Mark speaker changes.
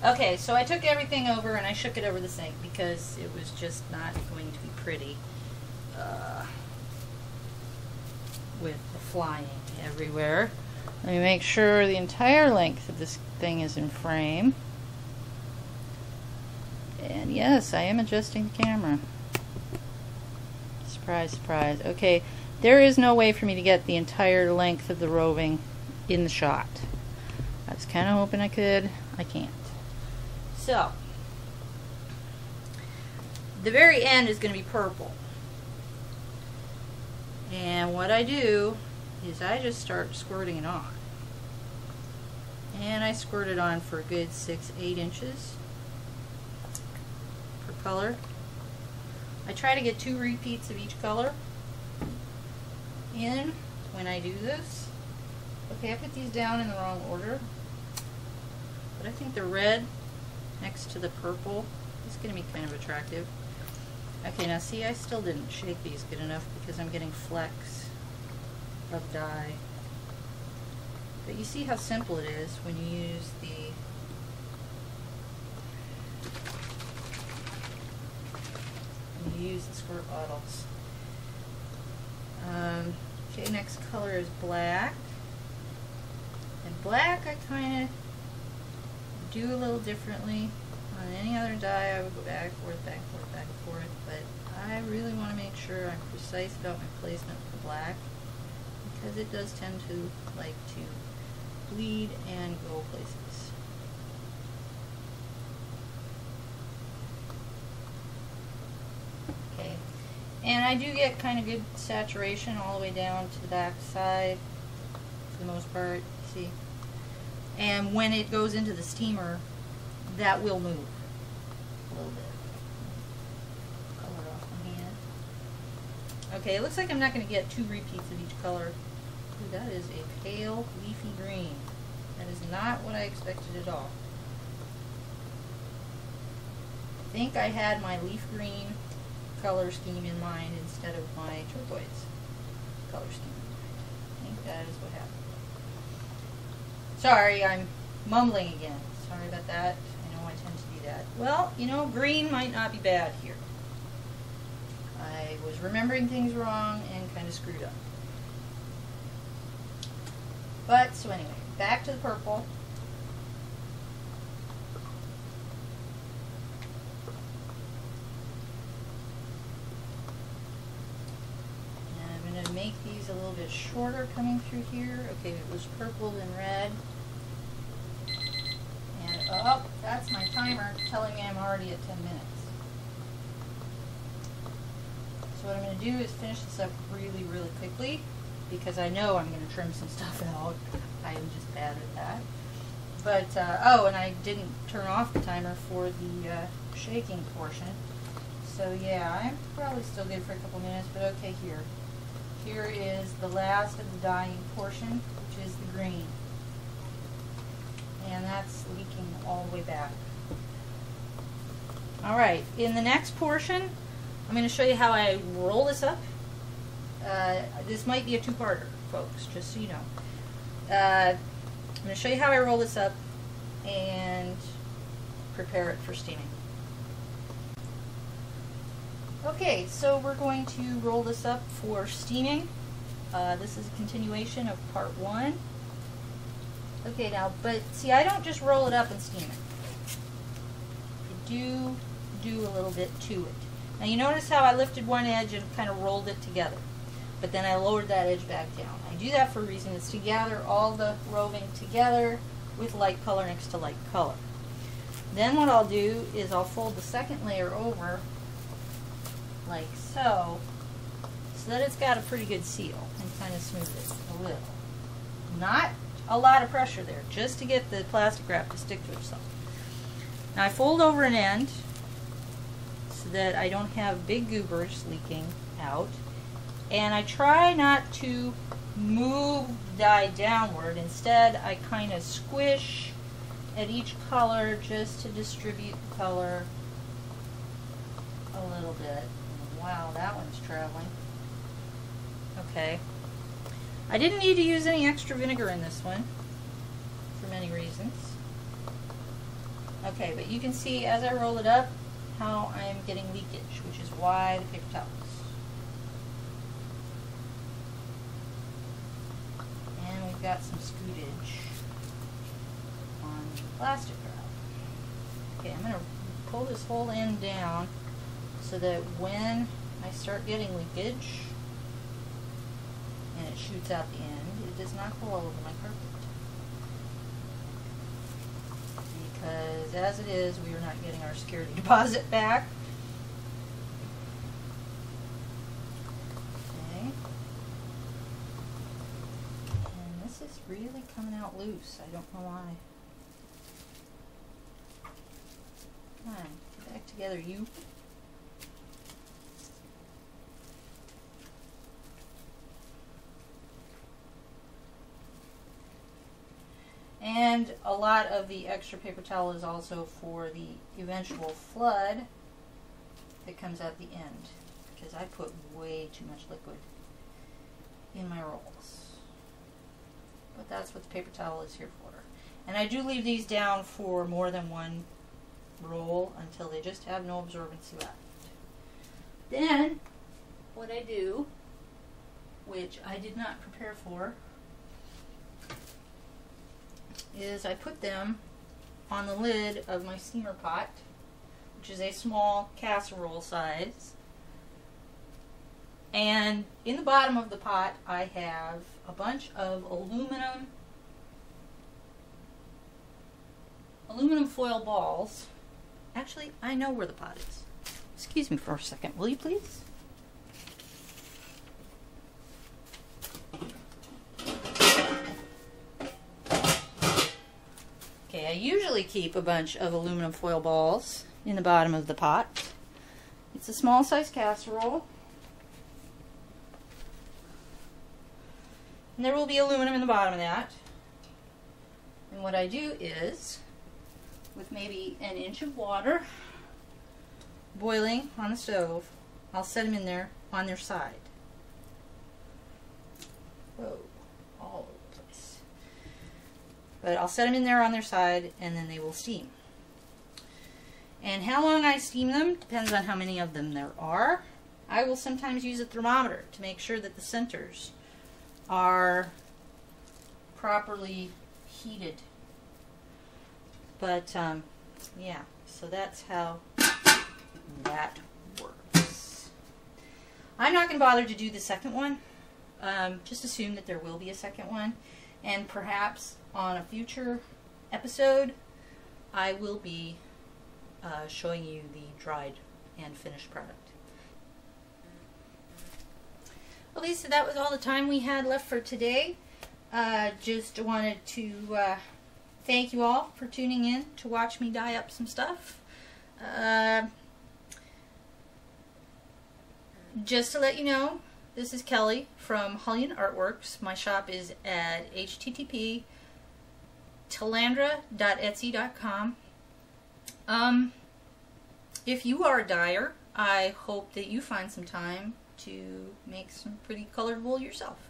Speaker 1: Okay, so I took everything over and I shook it over the sink because it was just not going to be pretty with the flying everywhere. Let me make sure the entire length of this thing is in frame. And yes, I am adjusting the camera. Surprise, surprise. Okay, there is no way for me to get the entire length of the roving in the shot. I was kind of hoping I could. I can't. So, the very end is going to be purple. And what I do is I just start squirting it on. And I squirt it on for a good 6-8 inches per color. I try to get 2 repeats of each color in when I do this. Okay, I put these down in the wrong order, but I think the red next to the purple is going to be kind of attractive. Okay, now see, I still didn't shake these good enough because I'm getting flecks of dye. But you see how simple it is when you use the squirt bottles. Okay, next color is black. And black I kind of do a little differently. On any other dye I would go back and forth, back and forth, back and forth, but I really want to make sure I'm precise about my placement for black because it does tend to like to bleed and go places. Okay, and I do get kind of good saturation all the way down to the back side for the most part, see? And when it goes into the steamer, that will move a little bit. Color off my hand. Okay, it looks like I'm not going to get 2 repeats of each color. Ooh, that is a pale, leafy green. That is not what I expected at all. I think I had my leaf green color scheme in mind instead of my turquoise color scheme in mind. I think that is what happened. Sorry, I'm mumbling again. Sorry about that. I know I tend to do that. Well, you know, green might not be bad here. I was remembering things wrong and kind of screwed up. But, so anyway, back to the purple. And I'm going to make these a little bit shorter coming through here. Okay, it was purple then red. And, oh, that's my timer telling me I'm already at 10 minutes. So what I'm going to do is finish this up really, really quickly because I know I'm going to trim some stuff out. I am just bad at that. But, oh, and I didn't turn off the timer for the shaking portion. So yeah, I'm probably still good for a couple minutes, but okay, here. Here is the last of the dyeing portion, which is the green. And that's leaking all the way back. Alright, in the next portion, I'm going to show you how I roll this up. This might be a two-parter, folks, just so you know. I'm going to show you how I roll this up and prepare it for steaming. Okay, so we're going to roll this up for steaming. This is a continuation of part 1. Okay, now, but see, I don't just roll it up and steam it. I do a little bit to it. Now you notice how I lifted one edge and kind of rolled it together, but then I lowered that edge back down. I do that for a reason. It's to gather all the roving together with light color next to light color. Then what I'll do is I'll fold the second layer over like so that it's got a pretty good seal and kind of smooth it a little. Not a lot of pressure there, just to get the plastic wrap to stick to itself. Now I fold over an end so that I don't have big goobers leaking out, and I try not to move the dye downward. Instead, I kind of squish at each color just to distribute the color a little bit. Wow, that one's traveling. Okay. I didn't need to use any extra vinegar in this one for many reasons. Okay, but you can see as I roll it up how I'm getting leakage, which is why the paper towels. And we've got some scootage on the plastic wrap. Okay, I'm going to pull this whole end down so that when I start getting leakage and it shoots out the end, it does not go all over my carpet. Because as it is, we are not getting our security deposit back. Okay. And this is really coming out loose. I don't know why. Come on, get back together, you. And a lot of the extra paper towel is also for the eventual flood that comes at the end, because I put way too much liquid in my rolls. But that's what the paper towel is here for. And I do leave these down for more than one roll until they just have no absorbency left. Then, what I do, which I did not prepare for, is I put them on the lid of my steamer pot, which is a small casserole size. And in the bottom of the pot I have a bunch of aluminum foil balls. Actually, I know where the pot is. Excuse me for a second, will you please? Okay, I usually keep a bunch of aluminum foil balls in the bottom of the pot. It's a small size casserole. And there will be aluminum in the bottom of that. And what I do is, with maybe an inch of water boiling on the stove, I'll set them in there on their side. Whoa, all over the place. But I'll set them in there on their side and then they will steam. And how long I steam them depends on how many of them there are. I will sometimes use a thermometer to make sure that the centers are properly heated. But yeah, so that's how that works. I'm not going to bother to do the second one. Just assume that there will be a second one, and perhaps on a future episode I will be showing you the dried and finished product. Well, Lisa, that was all the time we had left for today. Just wanted to thank you all for tuning in to watch me dye up some stuff. Just to let you know, this is Kelly from Hullion Artworks. My shop is at http://talandra.etsy.com. If you are a dyer, I hope that you find some time to make some pretty colored wool yourself.